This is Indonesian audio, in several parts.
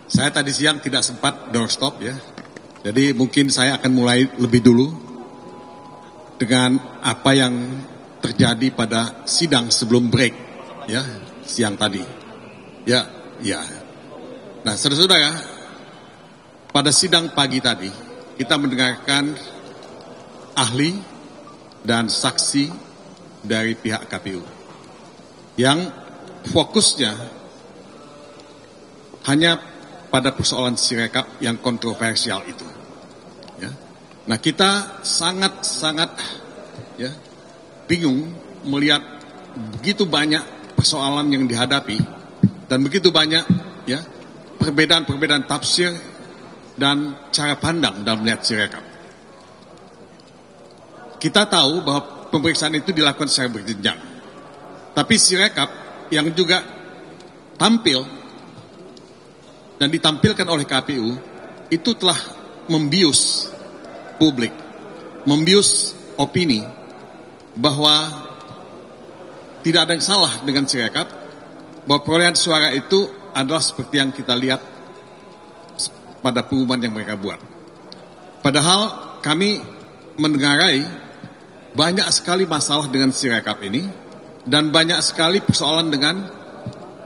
Saya tadi siang tidak sempat doorstop ya. Jadi mungkin saya akan mulai lebih dulu dengan apa yang terjadi pada sidang sebelum break ya, siang tadi. Ya. Nah, saudara-saudara, pada sidang pagi tadi kita mendengarkan ahli dan saksi dari pihak KPU yang fokusnya hanya pada persoalan Sirekap yang kontroversial itu. Ya. Nah, kita sangat ya, bingung melihat begitu banyak persoalan yang dihadapi dan begitu banyak ya perbedaan tafsir dan cara pandang dalam melihat Sirekap. Kita tahu bahwa pemeriksaan itu dilakukan secara berjenjang. Tapi Sirekap yang juga tampil dan ditampilkan oleh KPU itu telah membius publik, membius opini bahwa tidak ada yang salah dengan Sirekap, bahwa perolehan suara itu adalah seperti yang kita lihat pada pengumuman yang mereka buat. Padahal kami mendengarai banyak sekali masalah dengan Sirekap ini dan banyak sekali persoalan dengan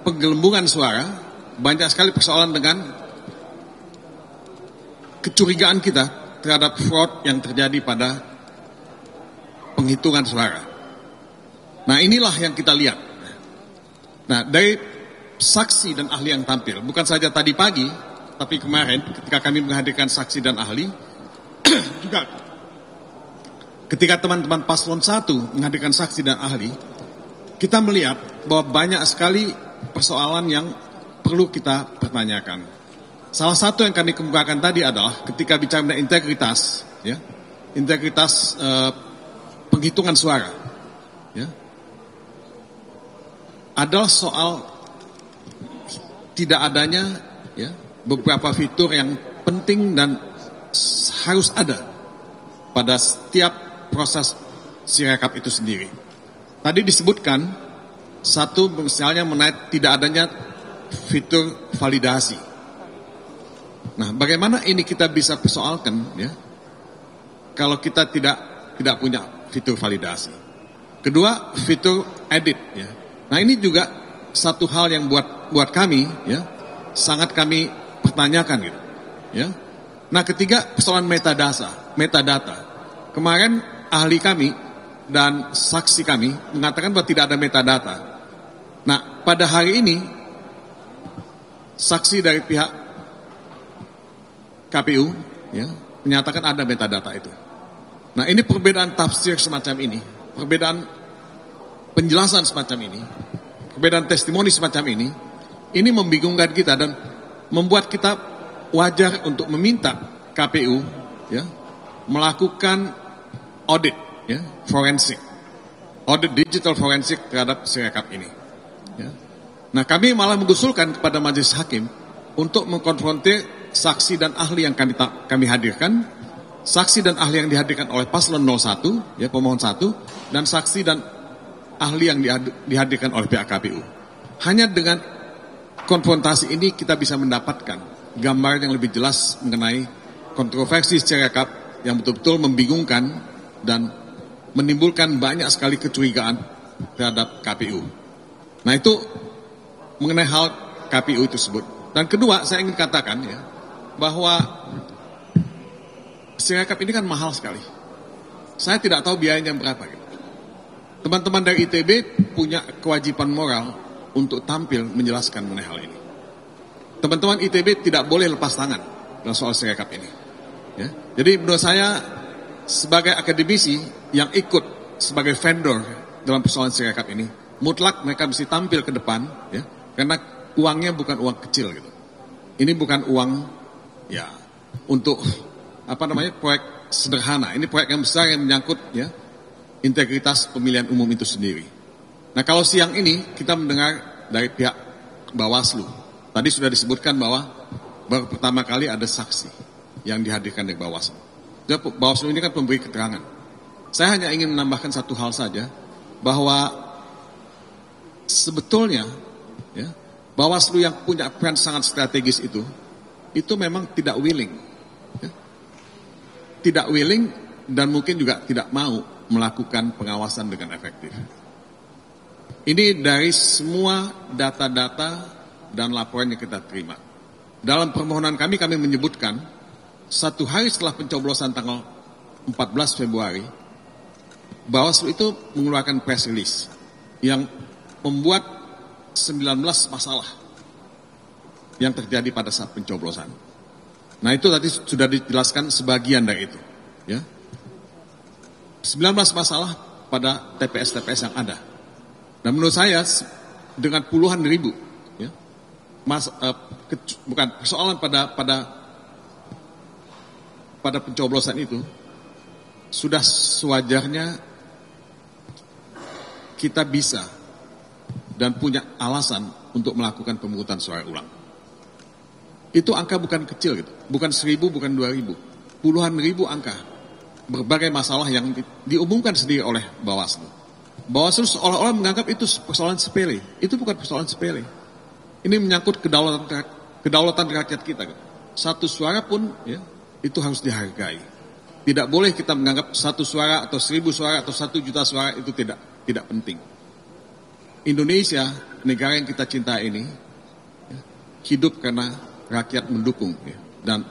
penggelembungan suara. Banyak sekali persoalan dengan kecurigaan kita terhadap fraud yang terjadi pada penghitungan suara. Nah, inilah yang kita lihat. Nah, dari saksi dan ahli yang tampil, bukan saja tadi pagi, tapi kemarin ketika kami menghadirkan saksi dan ahli, juga ketika teman-teman paslon 1 menghadirkan saksi dan ahli, kita melihat bahwa banyak sekali persoalan yang perlu kita pertanyakan. Salah satu yang kami kemukakan tadi adalah ketika bicara mengenai integritas, ya, integritas penghitungan suara, ya, adalah soal tidak adanya ya beberapa fitur yang penting dan harus ada pada setiap proses Sirekap itu sendiri. Tadi disebutkan satu misalnya mengenai tidak adanya fitur validasi. Nah, bagaimana ini kita bisa persoalkan ya kalau kita tidak punya fitur validasi. Kedua, fitur edit ya. Nah, ini juga satu hal yang buat kami ya sangat kami pertanyakan gitu. Ya. Nah, ketiga, persoalan metadata. Kemarin ahli kami dan saksi kami mengatakan bahwa tidak ada metadata. Nah, pada hari ini saksi dari pihak KPU ya, menyatakan ada metadata itu. Nah, ini perbedaan tafsir semacam ini, perbedaan penjelasan semacam ini, perbedaan testimoni semacam ini membingungkan kita dan membuat kita wajar untuk meminta KPU ya, melakukan audit ya, forensik, audit digital forensik terhadap Sirekap ini. Ya. Nah, kami malah mengusulkan kepada majelis hakim untuk mengkonfrontir saksi dan ahli yang kami hadirkan, saksi dan ahli yang dihadirkan oleh paslon 01, ya pemohon 1, dan saksi dan ahli yang dihadirkan oleh pihak KPU. Hanya dengan konfrontasi ini kita bisa mendapatkan gambar yang lebih jelas mengenai kontroversi Sirekap yang betul-betul membingungkan dan menimbulkan banyak sekali kecurigaan terhadap KPU. Nah, itu mengenai hal KPU tersebut. Dan kedua, saya ingin katakan ya, bahwa Sirekap ini kan mahal sekali. Saya tidak tahu biayanya berapa. Gitu. Teman-teman dari ITB punya kewajiban moral untuk tampil menjelaskan mengenai hal ini. Teman-teman ITB tidak boleh lepas tangan dalam soal Sirekap ini. Ya. Jadi menurut saya, sebagai akademisi yang ikut sebagai vendor dalam persoalan Sirekap ini, mutlak mereka mesti tampil ke depan, ya. Karena uangnya bukan uang kecil gitu. Ini bukan uang ya untuk proyek sederhana. Ini proyek yang besar yang menyangkut ya integritas pemilihan umum itu sendiri. Nah, kalau siang ini kita mendengar dari pihak Bawaslu. Tadi sudah disebutkan bahwa baru pertama kali ada saksi yang dihadirkan dari Bawaslu. Bawaslu ini kan pemberi keterangan. Saya hanya ingin menambahkan satu hal saja, bahwa sebetulnya ya, Bawaslu yang punya peran sangat strategis itu itu memang tidak willing. Ya. Tidak willing dan mungkin juga tidak mau melakukan pengawasan dengan efektif. Ini dari semua data-data dan laporan yang kita terima. Dalam permohonan kami menyebutkan 1 hari setelah pencoblosan tanggal 14 Februari, Bawaslu itu mengeluarkan press release yang membuat 19 masalah yang terjadi pada saat pencoblosan. Nah itu tadi sudah dijelaskan sebagian dari itu. Ya. 19 masalah pada TPS-TPS yang ada. Dan menurut saya dengan puluhan ribu, ya, bukan persoalan pada pencoblosan itu, sudah sewajarnya kita bisa dan punya alasan untuk melakukan pemungutan suara ulang. Itu angka bukan kecil gitu, bukan 1.000, bukan 2.000, puluhan ribu angka. Berbagai masalah yang diumumkan sendiri oleh Bawaslu. Bawaslu seolah-olah menganggap itu persoalan sepele. Itu bukan persoalan sepele. Ini menyangkut kedaulatan rakyat kita. Satu suara pun ya, itu harus dihargai. Tidak boleh kita menganggap 1 suara atau 1.000 suara atau 1 juta suara itu tidak penting. Indonesia, negara yang kita cintai ini, ya, hidup karena rakyat mendukung ya, dan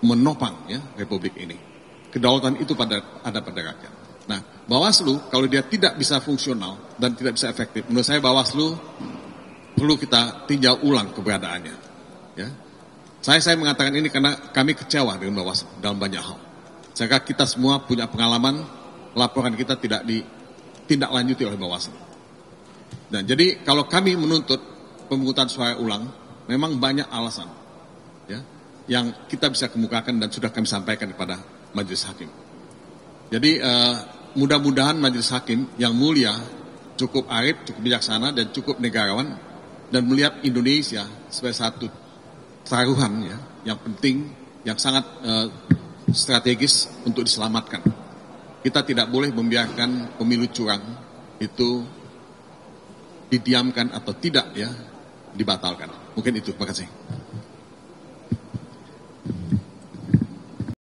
menopang ya, Republik ini. Kedaulatan itu ada pada rakyat. Nah, Bawaslu kalau dia tidak bisa fungsional dan tidak bisa efektif, menurut saya Bawaslu perlu kita tinjau ulang keberadaannya. Ya. Saya mengatakan ini karena kami kecewa dengan Bawaslu dalam banyak hal. Saya kita semua punya pengalaman laporan kita tidak ditindaklanjuti oleh Bawaslu. Dan jadi kalau kami menuntut pemungutan suara ulang, memang banyak alasan ya, yang kita bisa kemukakan dan sudah kami sampaikan kepada Majelis Hakim. Jadi mudah-mudahan Majelis Hakim yang mulia cukup arif, cukup bijaksana dan cukup negarawan dan melihat Indonesia sebagai satu taruhan ya, yang penting, yang sangat strategis untuk diselamatkan. Kita tidak boleh membiarkan pemilu curang itu didiamkan atau tidak ya, dibatalkan. Mungkin itu. Terima kasih.